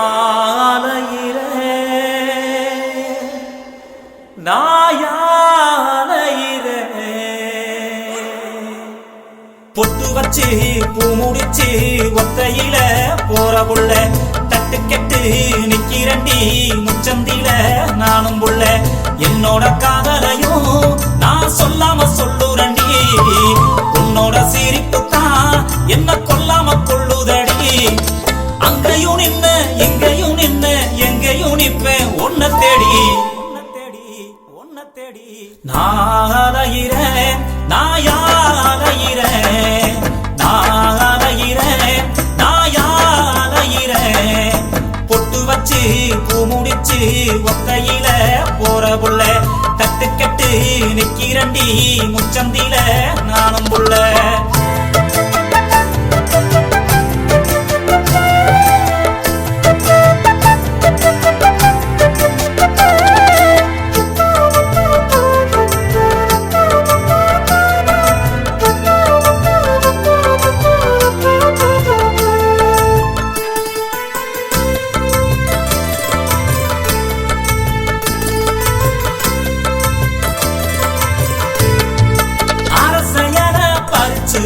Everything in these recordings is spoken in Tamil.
நாளையிலே நாயாலையிலே பொட்டு வச்சு பூ முடிச்சு ஒத்தையில போற புள்ள தட்டு கெட்டு நிக்கிறண்டி முச்சந்தில நானும் புள்ள என்னோட காதலையும் நான் சொல்லாம சொல்லுறண்டி உன்னோட சிரிப்பு தான் என்ன கொல்லாம கொள்ளுதடி அங்கையும் நின்ன எங்கையும் நின்ன எங்கையும் நிப்பேன் உன்னை தேடி உன்னை தேடி நாளையிறேன் நாயாலையிறேன் நாளையிறேன் நாயாலையிறேன் பொட்டு வச்சு பூ முடிச்சு ஒத்தையில போற புள்ள தட்டு கெட்டு நிக்கிறண்டி முச்சந்தில நானும் புள்ள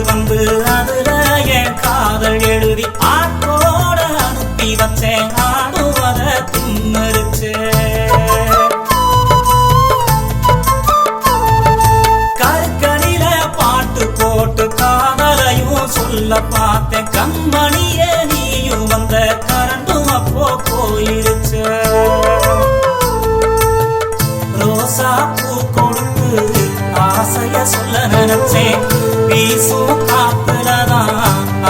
வந்து அதுல என் காதல் எழுதி ஆட்டோட அனுப்பி வச்சேன் ஆடுவத தின்னரிச்சு கருக்கணில பாட்டு போட்டு காதலையும் சொல்ல பார்த்தேன் கண்மணியே நீயும் வந்த கரண்டும் அப்போ போயிருச்சு ரோசா பூ கொடுத்து ஆசைய சொல்ல நினைச்சேன் வீசும் காத்துலதான்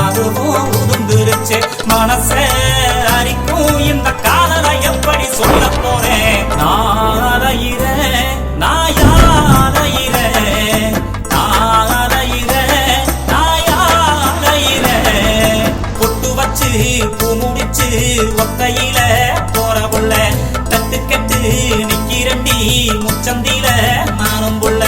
அதுவும் உதுந்துருச்சு மனசே அரிக்கும் இந்த காதலை எப்படி சொல்ல போறேன் நாளையிறேன் நாயாலையிறேன் நாளையிறேன் நாயாலையிறேன் பொட்டு வச்சு பூ முடிச்சு ஒத்தையில போற புள்ள தட்டு கெட்டு நிக்கிறண்டி முச்சந்தில நானும் புள்ள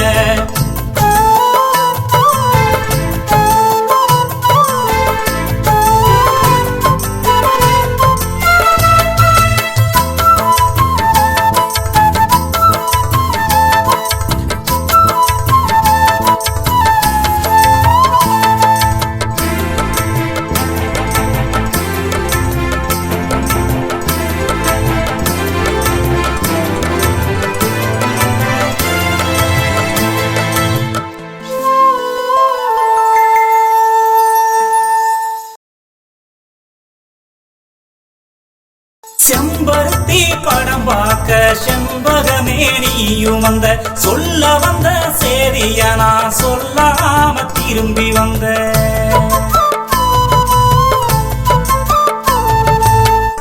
செம்பருத்தி படம் பார்க்க செண்பகமே நீயும் வந்த சொல்ல வந்த சேதிய நான் சொல்லாம திரும்பி வந்த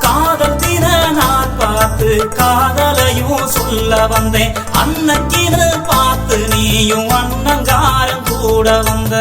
காதல் தின நான் பார்த்து காதலையும் சொல்ல வந்தேன் அன்னைக்கின்னு பார்த்து நீயும் அண்ணங்காரன் கூட வந்த